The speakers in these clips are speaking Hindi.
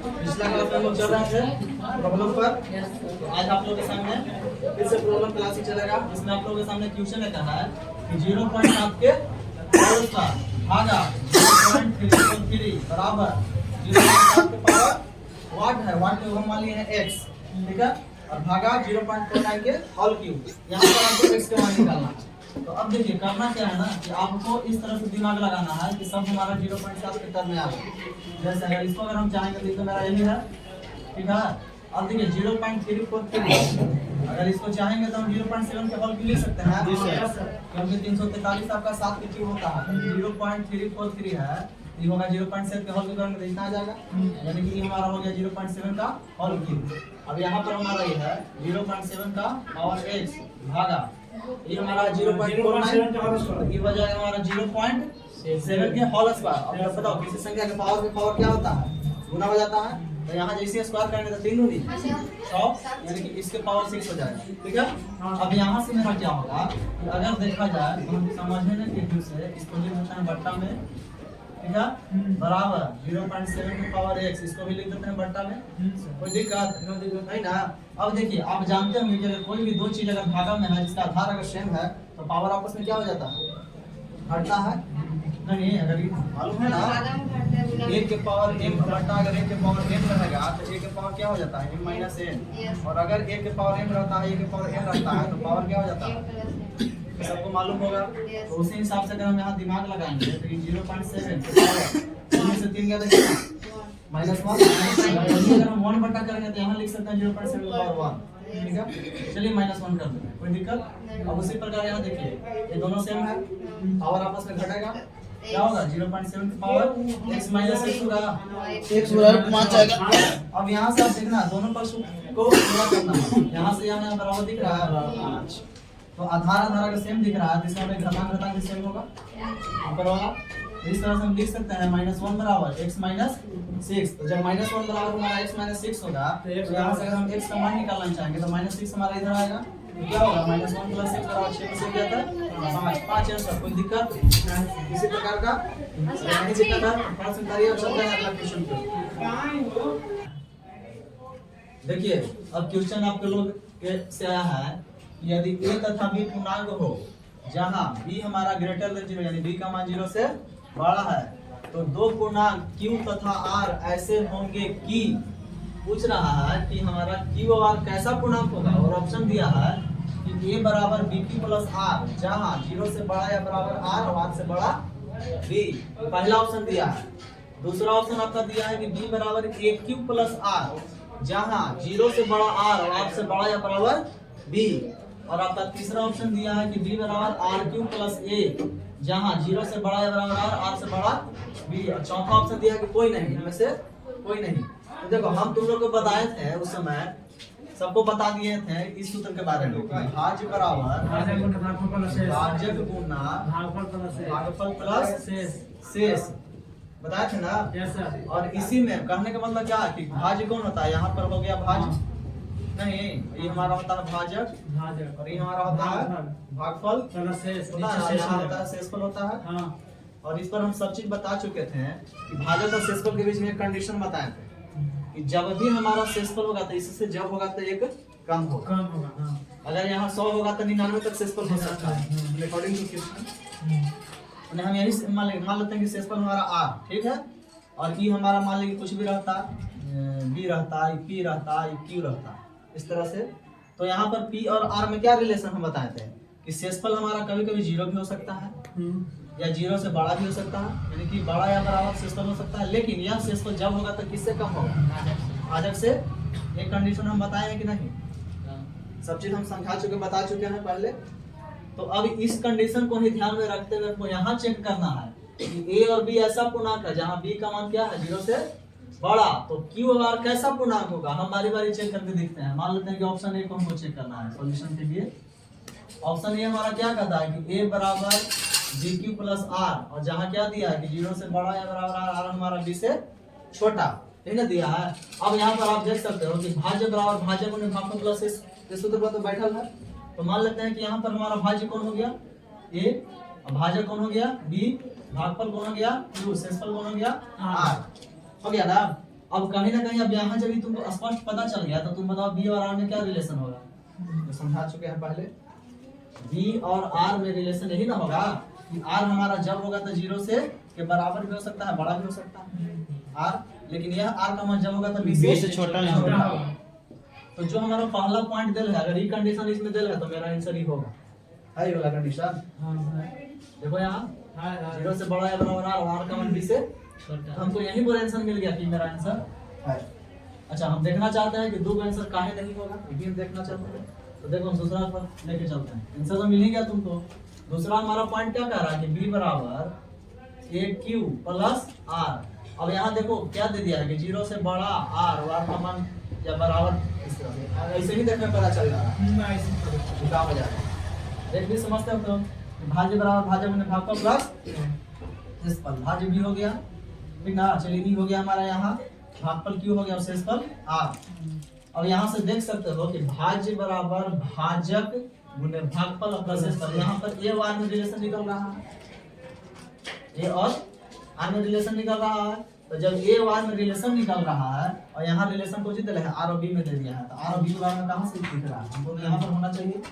पिछला क्लास में हम लोग चल रहे थे प्रॉब्लम पर। तो आज आप लोगों के सामने फिर से प्रॉब्लम क्लास ही चलेगा, जिसमें आप लोगों के सामने क्वेश्चन रहता है कि 0.7 के होल स्क्वायर भागा 0.343 बराबर 0.7 के पावर वाट है, वाट के हम मान लिए हैं x, ठीक है, और भागा 0.49 के होल क्यूब। यहाँ पर आपको x के मान निकालना है। तो अब देखिए करना क्या है ना कि आपको इस तरह से दिमाग लगाना है कि सब हमारा 0.7 के टर्म में आ गया। जैसे अगर इसको अगर हम चाहेंगे तो इसमें मेरा यही है, ठीक है। अब देखिए 0.343 अगर इसको चाहेंगे तो हम 0.7 के होल क्यूब लिख सकते हैं, क्योंकि 343 आपका 7 के क्यूब होता है। 0.343 है, ये होगा 0.7 के होल क्यूब करेंगे तो इतना आ जाएगा, यानी कि ये हमारा हो गया 0.7 का होल क्यूब। अब यहाँ पर हमारा ये है 0.7 का पावर x भागा ये हमारा 0.49 ये हो जाएगा हमारा 0.7 के होल स्क्वायर। अब बताओ किसी संख्या के पावर क्या होता है, गुना हो जाता है। तो यहाँ जैसे स्क्वायर करेंगे तो 3 दूनी 6, यानी कि इसके पावर 6 हो जाएगा, ठीक है। अब यहाँ से मेरा क्या होगा कि अगर देखा जाए तो हम समझने के लिए से इसको लिख देते हैं बट्टा में, ठीक है, बराबर 0.7 की पावर x, इसको भी लिख देते हैं बट्टा में। कोई दिक्कत नहीं ना। अब देखिए आप जानते होंगे कि अगर कोई भी दो चीज अगर भागा में है जिसका आधार अगर सेम है तो पावर आपस में क्या हो जाता है, घटता है। नहीं अगर ये मालूम है ना, एक के पावर m घटा अगर एक के पावर m रहेगा तो एक के पावर क्या हो जाता है m माइनस n, और अगर एक के पावर m रहता है एक के पावर n रहता है तो पावर क्या हो जाता है, सबको मालूम होगा। तो उसी हिसाब से अगर हम यहाँ दिमाग लगाएंगे तो ये 0.7 से 3 क्या देखेगा -1, अगर हम 1 बटा करेंगे तो यहाँ लिख सकते हैं 0.7 पावर 1, ठीक है। चलिए -1 कर देंगे, कोई दिक्कत। अब उसी प्रकार यहाँ देखिए ये दोनों सेम है, पावर आपस में घटेगा, क्या होगा 0.7 की पावर x माइनस x होगा, x बराबर 5 आएगा। अब यहाँ से आप देखना दोनों पक्ष को गुणा करना है, यहाँ से यहाँ बराबर दिख रहा है 5, तो आधार अगर सेम दिख रहा है तो इसका घातांक भी सेम होगा ऊपर वाला। इस तरह से हम लिख सकते हैं -1 बराबर x माइनस 6। तो जब -1 बराबर हमारा x माइनस 6 होगा तो यहाँ से अगर हम x का मान निकालना चाहेंगे तो -6 हमारा इधर आएगा, तो क्या होगा -1 प्लस 6 बराबर 6 से क्या था 5 आंसर। कोई दिक्कत किसी प्रकार का नहीं दिक्कत है, पास में तारीफ चलता है अगला क्वेश्चन पे। देखिए अब क्वेश्चन आपके लोग से आया है, यदि a तथा b पूर्णांक हो जहां b हमारा ग्रेटर देन 0 यानी b का मान 0 से बड़ा है तो दो पूर्णांक q तथा r ऐसे होंगे कि, पूछ रहा है कि हमारा q और r कैसा पूर्णांक होगा, और ऑप्शन दिया है कि a बराबर bq प्लस r जहां 0 से बड़ा या बराबर r और r से बड़ा b, पहला ऑप्शन दिया है। दूसरा ऑप्शन आपका दिया है कि b बराबर aq प्लस r जहां 0 से बड़ा r और r से बड़ा या बराबर b, और आपका तीसरा ऑप्शन दिया है कि b बराबर r³ प्लस a जहां 0 से बड़ा या बराबर r से बड़ा b, और चौथा ऑप्शन दिया है कि कोई नहीं, इनमें से कोई नहीं। तो देखो हम तुम लोग को बताए थे उस समय, सबको बता दिए थे इस सूत्र के बारे में, भाज्य बराबर भाजक गुना भागफल प्लस शेष, बताए थे ना। और इसी में कहने का मतलब क्या है कि भाज्य कौन होता है, यहाँ पर हो गया भाज्य, नहीं ये हमारा होता है भाजक और ये हमारा होता है भागफल होता है शेषफल होता है। और इस पर हम सब चीज बता चुके थे कि भाजक और शेषफल के बीच में एक कंडीशन बताए थे कि जब भी हमारा शेषफल होगा तो इससे जब होगा तो एक कम होगा। अगर यहाँ 100 होगा तो 99 तक शेषफल हो सकता है अकॉर्डिंग टू क्वेश्चन। हम यही मान लेते हैं कि शेषफल हमारा r, ठीक है, और ई हमारा मान लीजिए कुछ भी रहता, b रहता, p रहता, q रहता, इस तरह से। तो यहाँ पर p और r में क्या रिलेशन हम बताए थे कि शेषफल हमारा कभी कभी 0 भी हो सकता है या 0 से बड़ा भी हो सकता है, यानी कि बड़ा या बराबर शेषफल हो सकता है, लेकिन यह शेषफल जब होगा तो किससे कम होगा, भाजक से। एक कंडीशन हम बताए हैं कि नहीं, सब चीज हम समझा चुके बता चुके हैं पहले। तो अब इस कंडीशन को ही ध्यान में रखते हुए आपको यहाँ चेक करना है कि a और b ऐसा पूर्णांक है जहाँ b का मान क्या है 0 से बड़ा, तो q और r कैसा पूर्णांक होगा, हम बारी बारी चेक करके देखते हैं। मान लेते हैं कि ऑप्शन ए को हमको चेक करना है सॉल्यूशन के लिए। ऑप्शन ए हमारा क्या कहता है कि a बराबर bq प्लस r, और जहाँ क्या दिया है कि 0 से बड़ा या बराबर r हमारा b से छोटा, ठीक है, दिया है। अब यहाँ पर आप देख सकते हो कि भाज्य बराबर भाजक उन्हें भागफल प्लस इस सूत्र पर तो बैठल है। तो मान लेते हैं कि यहाँ पर हमारा भाज्य कौन हो गया a, भाजक कौन हो गया b, भागफल कौन हो गया q, शेषफल कौन हो गया r, हो गया ना। अब कहीं ना कहीं अब यहाँ जब तुमको स्पष्ट पता चल गया तो तुम बताओ बी और आर में क्या रिलेशन होगा, तो समझा चुके हैं पहले। बी और आर में रिलेशन यही ना होगा कि आर हमारा जब होगा तो 0 से के बराबर भी हो सकता है, बड़ा भी हो सकता है आर, लेकिन यह आर का मान जब होगा तो बी से छोटा होगा। तो जो हमारा पहला पॉइंट दिल है, अगर ये कंडीशन इसमें दिल है तो मेरा आंसर ही होगा, है ये वाला कंडीशन। देखो यहाँ 0 से बड़ा या बराबर आर, आर का मान बी से छोटा, हमको यही पर आंसर मिल गया कि मेरा आंसर है। अच्छा हम देखना चाहते हैं कि दो का आंसर काहे नहीं होगा, ये भी हम देखना चाहते हैं। तो देखो हम दूसरा पर लेके चलते हैं, आंसर तो मिल ही गया तुमको। दूसरा हमारा पॉइंट क्या कह रहा है कि b बराबर aq प्लस r। अब यहाँ देखो क्या दे दिया है कि 0 से बड़ा r और r का मान या बराबर, इस तरह से ऐसे ही देखने पता चल रहा है, काम हो जाएगा। एक भी समझते हो तो भाज्य बराबर भाज्य में भागफल प्लस शेषफल, भाज्य भी हो गया ठीक ना, चलिए भी हो गया हमारा यहाँ, भागफल q हो गया और शेषफल r। अब यहाँ से देख सकते हो कि भाज्य बराबर भाजक गुने भागफल प्लस शेषफल, यहाँ पर a और r में रिलेशन निकल रहा है, a और r में रिलेशन निकल रहा है। तो जब a और r में रिलेशन निकल रहा है और यहाँ रिलेशन को जितना है r और b में दे दिया है, तो r और b के बारे में कहाँ से दिख रहा है, हमको यहाँ पर होना चाहिए।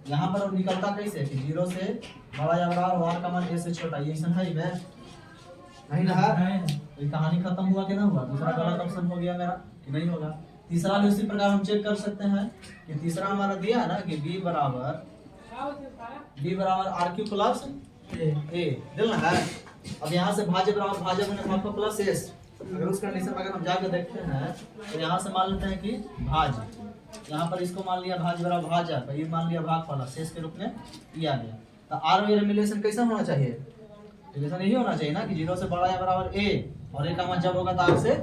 यहाँ पर निकलता कैसे कि 0 से बड़ा या बराबर और r का मान a से छोटा, ये ऐसा है मैं नहीं रहा, ये कहानी खत्म हुआ कि ना हुआ, दूसरा गलत ऑप्शन हो गया मेरा कि नहीं होगा। तीसरा भी उसी प्रकार हम चेक कर सकते हैं कि तीसरा हमारा दिया है ना कि b बराबर r क्यू प्लस a दिलना है। अब यहाँ से भाज्य बराबर भाज्य गुने भागफल प्लस शेष, अगर उस कंडीशन में अगर हम जाकर देखते हैं तो यहाँ से मान लेते हैं कि भाज्य, यहाँ पर इसको मान लिया भाज्य बराबर भाज्य, तो ये मान लिया भागफल शेष के रूप में ये आ गया। तो r और रिलेशन कैसा होना चाहिए, रिलेशन यही होना चाहिए ना कि 0 से बड़ा या बराबर a और a का मान जब होगा तो r से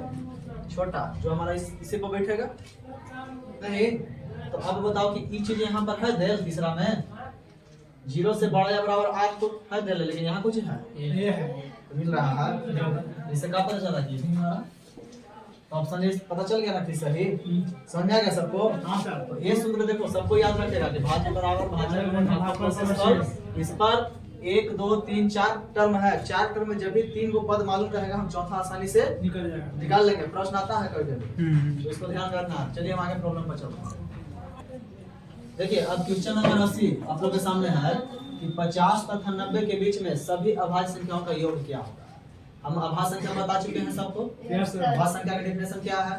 छोटा, जो हमारा इसी को बैठेगा नहीं। तो अब बताओ कि ये चीज यहाँ पर है दिल, तीसरा में 0 से बड़ा या बराबर r तो है दिल, लेकिन यहाँ कुछ है ये है तो मिल रहा है, इससे क्या पता चला कि तो ऑप्शन ए पता चल गया ना कि सही, समझ आ गया सबको। हां सर, तो ये सूत्र देखो सबको याद रखेगा कि भाज्य बराबर भाज्य गुणे भागफल शेषफल, इस पर 1 2 3 4 टर्म है, 4 टर्म में जब भी 3 को पद मालूम रहेगा हम चौथा आसानी से निकाल लेंगे, प्रश्न आता है कभी तो इसको ध्यान रखना। चलिए हम आगे प्रॉब्लम पर चलते हैं। देखिए अब क्वेश्चन नंबर 80 आप लोगों के सामने है कि 50 तथा 90 के बीच में सभी अभाज्य संख्याओं का योग क्या होगा। हम अभाज्य संख्या बता चुके हैं सबको, अभाज्य संख्या का डेफिनेशन क्या है,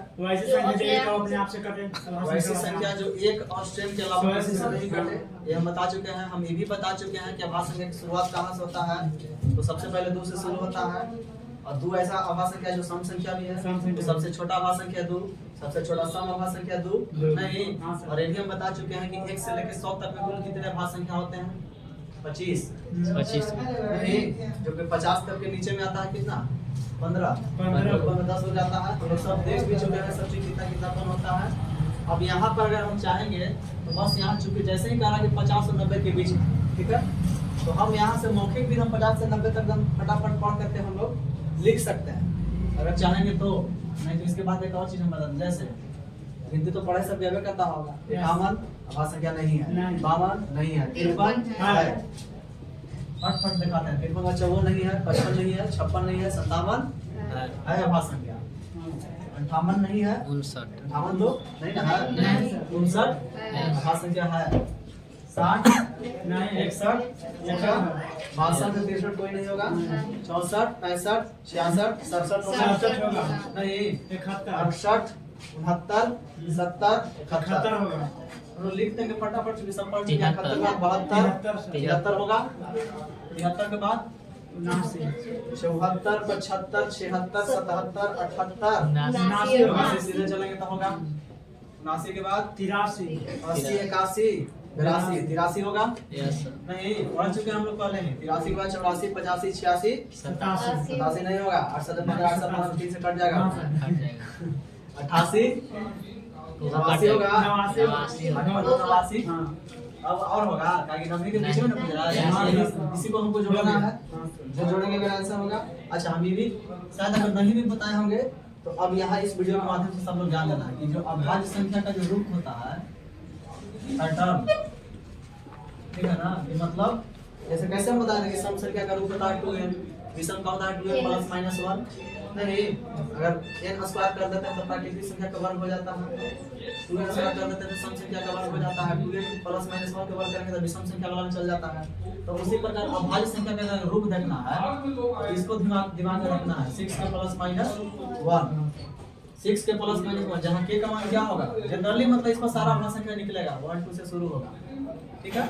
वैसी संख्या जो एक और स्ट्रेन के अलावा किसी से नहीं घटे, ये हम बता चुके हैं। हम ये भी बता चुके हैं कि अभाज्य संख्या की शुरुआत कहाँ से होता है, तो सबसे पहले 2 से शुरू होता है, और 2 ऐसा अभाज्य संख्या जो सम संख्या भी है, तो सबसे छोटा अभाज्य संख्या 2, सबसे छोटा सम अभाज्य संख्या 2 नहीं। और ये भी हम बता चुके हैं कि 1 से लेकर 100 तक में कुल कितने अभाज्य संख्या होते हैं, 25 नहीं, जो कि 50 तक के नीचे में आता है कितना 15 10 हो जाता है। तो लोग सब देख भी चुके हैं सब चीज कितना कितना कौन होता है। अब यहाँ पर अगर हम चाहेंगे तो बस यहाँ चूंकि जैसे ही कहा कि 50 और 90 के बीच ठीक है, तो हम यहाँ से मौखिक भी हम 50 से 90 तक हम फटाफट पढ़ करके हम लोग लिख सकते हैं अगर चाहेंगे तो। नहीं तो इसके बाद एक और चीज हम बता दें, जैसे हिंदी तो पढ़ाई सब जगह करता होगा, 51 अभाज्य संख्या नहीं है, 52 नहीं है, 53 है, फट दिखाते हैं, 53 54 नहीं है, 55 नहीं है, 56 नहीं है, 57 है अभाज्य संख्या, 58 नहीं है, 58 तो नहीं ना है, 59 अभाज्य संख्या है, 60 नहीं, 61 62 63 कोई नहीं होगा, 64 65 66 67 होगा नहीं, 68 69 70 71 होगा। हम लोग लिख देंगे फटाफट से सब पढ़ चुके हैं। 72 73 होगा, 73 के बाद 74 75 76 77 78 79 सीधे चलेंगे तो होगा 79 के बाद 83 80 81 82 83 होगा नहीं, पढ़ चुके हम लोग पहले ही। 83 के बाद 84 85 86 87 नहीं होगा, 8 3 से कट जाएगा, 88 89 होगा, 89 अब और होगा ताकि नंबर के बीच में ना पूछ रहा है, इसी को हमको जोड़ना है, जो जोड़ेंगे मेरा आंसर होगा। अच्छा हम ये भी शायद अगर नहीं भी बताए होंगे तो अब यहाँ इस वीडियो के माध्यम से सब लोग जान लेना है कि जो अभाज्य संख्या का जो रूप होता है पैटर्न ठीक है ना, ये मतलब जैसे कैसे हम बता रहे हैं कि सम संख्या का रूप होता है 2n, विषम का होता है 2n +- 1 नहीं, अगर n स्क्वायर कर देते हैं तो प्राकृतिक संख्या का वर्ग हो जाता है, 2n स्क्वायर कर देते हैं तो सम संख्या का वर्ग हो जाता है, 2n प्लस माइनस 1 का वर्ग करेंगे तो विषम संख्या वाला में चल जाता है। तो उसी प्रकार अभाज्य संख्या का अगर रूप देखना है तो इसको दिमाग में रखना है, 6 के प्लस माइनस 1, 6 के प्लस माइनस 1, जहाँ k का मान क्या होगा जनरली, मतलब इसमें सारा अपना संख्या निकलेगा 1 2 से शुरू होगा, ठीक है।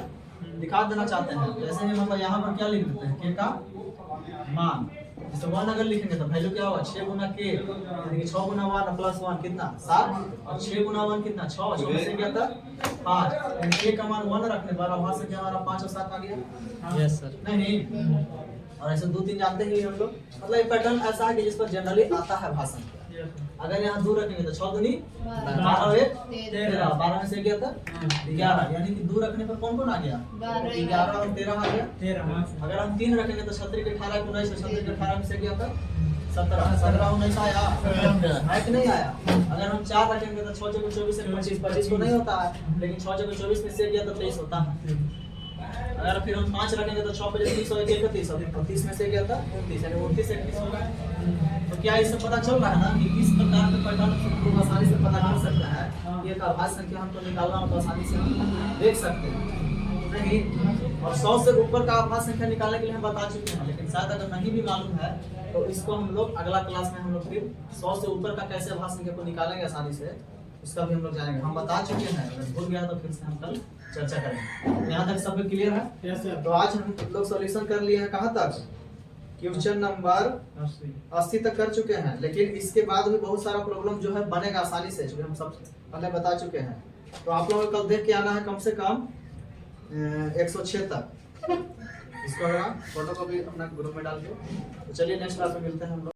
दिखा देना चाहते हैं जैसे ही मतलब यहाँ पर क्या लिख देते हैं k का मान, जैसे 1 अगर लिखेंगे तो वैल्यू क्या होगा 6 गुना k, यानी कि 6 गुना 1 प्लस 1 कितना 7, और 6 गुना 1 कितना 6, 6 से क्या था 5, यानी k का मान 1 रखने पर अभाज्य संख्या हमारा 5 और 7 आ गया। Yes sir. नहीं, और ऐसे 2 3 जानते ही हम लोग, मतलब ये पैटर्न ऐसा है कि जिस पर जनरली आता है भाषण। अगर यहाँ 2 रखेंगे तो 6 दूनी 12 और 1 13, 12 में से क्या था 11, यानी कि 2 रखने पर कौन कौन आ गया 11 और 13 आ गया 13। अगर हम 3 रखेंगे तो 36 के 18 19, 36 के 18 में से क्या था 17, 17 19 आया है कि नहीं आया। अगर हम 4 रखेंगे तो 6 चौके 24 से 25, 25 को नहीं होता है, लेकिन 6 चौके 24 में से गया तो 23 होता है। अगर फिर हम 5 रखेंगे तो 6 पे 30 और 1 31, और 30 में से क्या था 29, यानी 29 31 होगा। तो क्या इससे पता चल रहा है ना कि इस प्रकार के पैटर्न से हम लोग आसानी से पता कर सकते हैं कि एक अभाज्य संख्या हमको निकालना हो तो आसानी से हम देख सकते हैं। नहीं, और 100 से ऊपर का अभाज्य संख्या निकालने के लिए हम बता चुके हैं, लेकिन शायद अगर नहीं भी मालूम है तो इसको हम लोग अगला क्लास में हम लोग फिर 100 से ऊपर का कैसे अभाज्य संख्या को निकालेंगे आसानी से, उसका भी हम लोग जानेंगे। हम बता चुके हैं, अगर भूल गया तो फिर से हम कल चर्चा करेंगे। यहाँ तक सब क्लियर है? Yes sir. तो आज हम लोग सॉल्यूशन कर लिए हैं कहाँ तक, क्वेश्चन नंबर 80 तक कर चुके हैं, लेकिन इसके बाद भी बहुत सारा प्रॉब्लम जो है बनेगा आसानी से, जो हम सब पहले बता चुके हैं। तो आप लोगों को कल देख के आना है कम से कम 106 तक। इसको फोटो को भी अपना ग्रुप में डाल के। तो चलिए नेक्स्ट क्लास में मिलते हैं हम लोग।